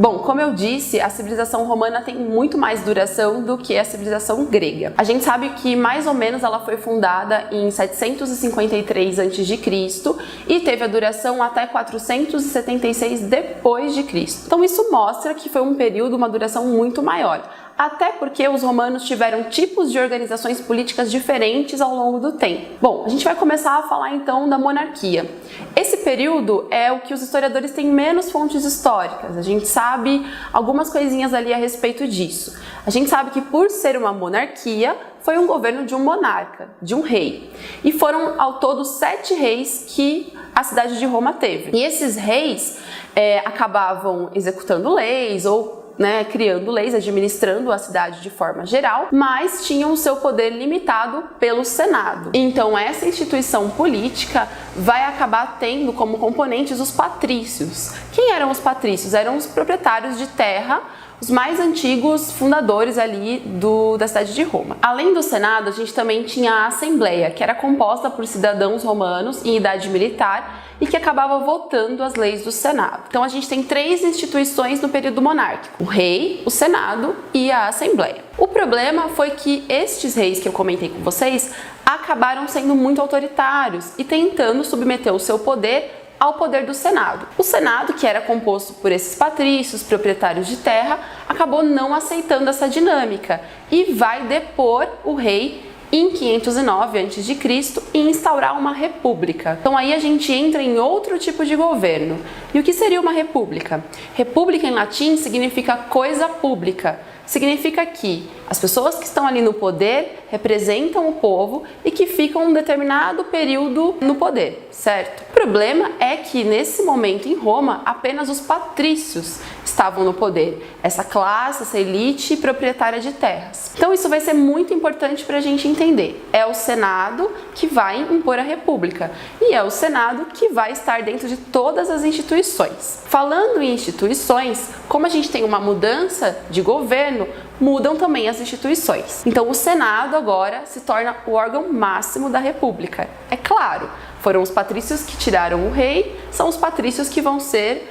Bom, como eu disse, a civilização romana tem muito mais duração do que a civilização grega. A gente sabe que mais ou menos ela foi fundada em 753 a.C. e teve a duração até 476 depois de Cristo. Então isso mostra que foi um período, uma duração muito maior. Até porque os romanos tiveram tipos de organizações políticas diferentes ao longo do tempo. Bom, a gente vai começar a falar então da monarquia. Esse período é o que os historiadores têm menos fontes históricas. A gente sabe algumas coisinhas ali a respeito disso. A gente sabe que por ser uma monarquia, foi um governo de um monarca, de um rei. E foram ao todo 7 reis que a cidade de Roma teve. E esses reis acabavam executando leis ou criando leis, administrando a cidade de forma geral, mas tinham o seu poder limitado pelo Senado. Então essa instituição política vai acabar tendo como componentes os patrícios. Quem eram os patrícios? Eram os proprietários de terra, os mais antigos fundadores ali da cidade de Roma. Além do Senado, a gente também tinha a Assembleia, que era composta por cidadãos romanos em idade militar e que acabava votando as leis do Senado. Então a gente tem 3 instituições no período monárquico: o rei, o Senado e a Assembleia. O problema foi que estes reis que eu comentei com vocês acabaram sendo muito autoritários e tentando submeter o seu poder ao poder do Senado. O Senado, que era composto por esses patrícios, proprietários de terra, acabou não aceitando essa dinâmica e vai depor o rei em 509 a.C. e instaurar uma república. Então aí a gente entra em outro tipo de governo. E o que seria uma república? República em latim significa coisa pública. Significa que as pessoas que estão ali no poder representam o povo e que ficam um determinado período no poder, certo? O problema é que nesse momento em Roma apenas os patrícios estavam no poder, essa classe, essa elite proprietária de terras. Então isso vai ser muito importante para a gente entender. É o Senado que vai impor a república e é o Senado que vai estar dentro de todas as instituições. Falando em instituições, como a gente tem uma mudança de governo, mudam também as instituições. Então o Senado agora se torna o órgão máximo da república. É claro, foram os patrícios que tiraram o rei, são os patrícios que vão ser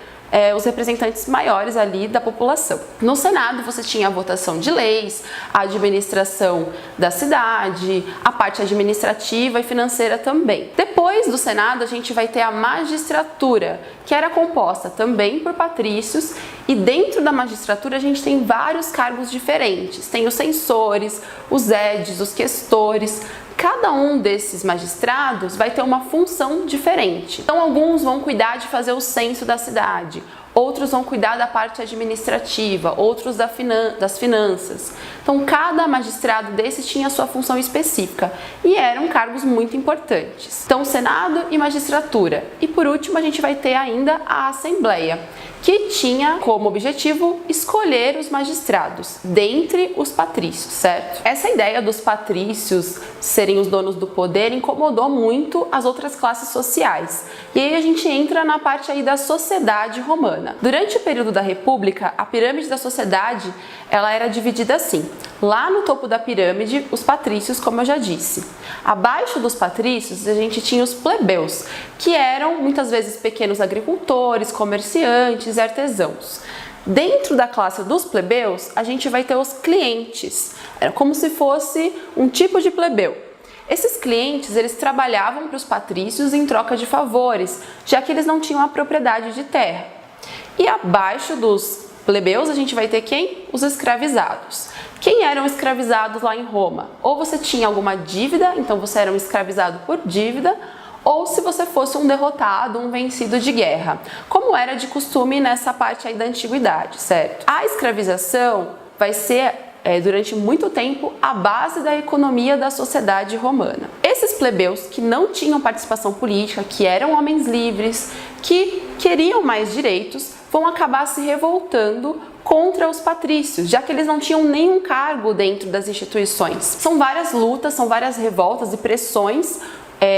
os representantes maiores ali da população. No Senado você tinha a votação de leis, a administração da cidade, a parte administrativa e financeira também. Depois do Senado a gente vai ter a magistratura, que era composta também por patrícios, e dentro da magistratura a gente tem vários cargos diferentes. Tem os censores, os édiles, os questores. Cada um desses magistrados vai ter uma função diferente. Então alguns vão cuidar de fazer o censo da cidade, outros vão cuidar da parte administrativa, outros das finanças. Então cada magistrado desses tinha a sua função específica e eram cargos muito importantes. Então Senado e magistratura. E por último a gente vai ter ainda a Assembleia, que tinha como objetivo escolher os magistrados dentre os patrícios, certo? Essa ideia dos patrícios serem os donos do poder incomodou muito as outras classes sociais. E aí a gente entra na parte aí da sociedade romana. Durante o período da República, a pirâmide da sociedade ela era dividida assim. Lá no topo da pirâmide, os patrícios, como eu já disse. Abaixo dos patrícios, a gente tinha os plebeus, que eram muitas vezes pequenos agricultores, comerciantes e artesãos. Dentro da classe dos plebeus, a gente vai ter os clientes. Era como se fosse um tipo de plebeu. Esses clientes, eles trabalhavam para os patrícios em troca de favores, já que eles não tinham a propriedade de terra. E abaixo dos plebeus, a gente vai ter quem? Os escravizados. Quem eram escravizados lá em Roma? Ou você tinha alguma dívida, então você era um escravizado por dívida, ou se você fosse um derrotado, um vencido de guerra, como era de costume nessa parte aí da antiguidade, certo? A escravização vai ser, durante muito tempo, a base da economia da sociedade romana. Esses plebeus que não tinham participação política, que eram homens livres, que queriam mais direitos, vão acabar se revoltando contra os patrícios, já que eles não tinham nenhum cargo dentro das instituições. São várias lutas, são várias revoltas e pressões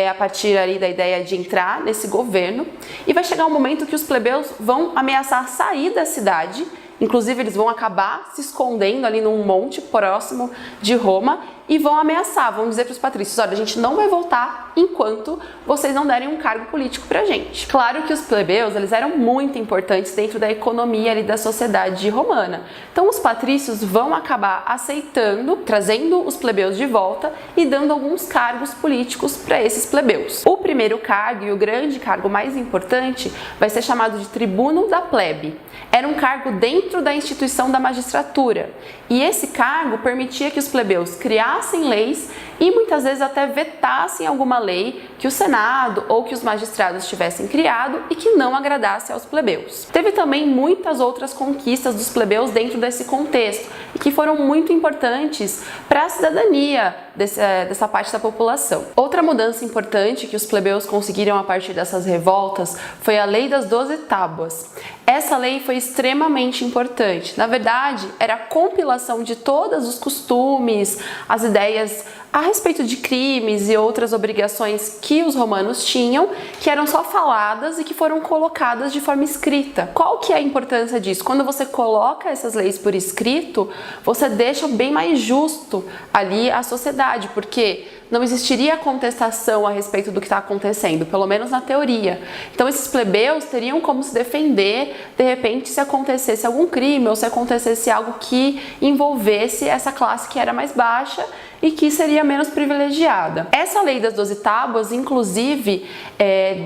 a partir ali da ideia de entrar nesse governo, e vai chegar um momento que os plebeus vão ameaçar sair da cidade, inclusive eles vão acabar se escondendo ali num monte próximo de Roma, e vão ameaçar, vão dizer para os patrícios: olha, a gente não vai voltar enquanto vocês não derem um cargo político pra gente. Claro que os plebeus, eles eram muito importantes dentro da economia ali da sociedade romana. Então os patrícios vão acabar aceitando, trazendo os plebeus de volta e dando alguns cargos políticos para esses plebeus. O primeiro cargo e o grande cargo mais importante vai ser chamado de tribuno da plebe. Era um cargo dentro da instituição da magistratura, e esse cargo permitia que os plebeus criassem leis e muitas vezes até vetassem alguma lei que o Senado ou que os magistrados tivessem criado e que não agradasse aos plebeus. Teve também muitas outras conquistas dos plebeus dentro desse contexto e que foram muito importantes para a cidadania dessa parte da população. Outra mudança importante que os plebeus conseguiram a partir dessas revoltas foi a Lei das 12 Tábuas. Essa lei foi extremamente importante. Na verdade, era a compilação de todos os costumes, as ideias a respeito de crimes e outras obrigações que os romanos tinham, que eram só faladas e que foram colocadas de forma escrita. Qual que é a importância disso? Quando você coloca essas leis por escrito, você deixa bem mais justo ali a sociedade, porque não existiria contestação a respeito do que está acontecendo, pelo menos na teoria. Então esses plebeus teriam como se defender, de repente, se acontecesse algum crime ou se acontecesse algo que envolvesse essa classe que era mais baixa e que seria menos privilegiada. Essa lei das 12 tábuas, inclusive,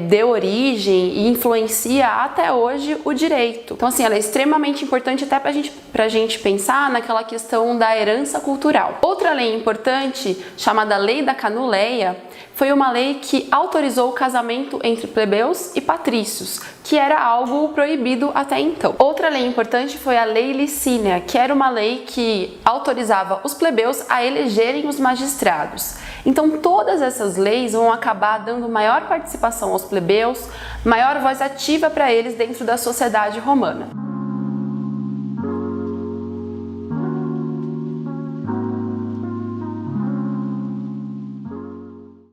deu origem e influencia até hoje o direito. Então, assim, ela é extremamente importante até pra gente pensar naquela questão da herança cultural. Outra lei importante, chamada Lei da Canuleia, foi uma lei que autorizou o casamento entre plebeus e patrícios, que era algo proibido até então. Outra lei importante foi a Lei Licínia, que era uma lei que autorizava os plebeus a elegerem os magistrados. Então todas essas leis vão acabar dando maior participação aos plebeus, maior voz ativa para eles dentro da sociedade romana.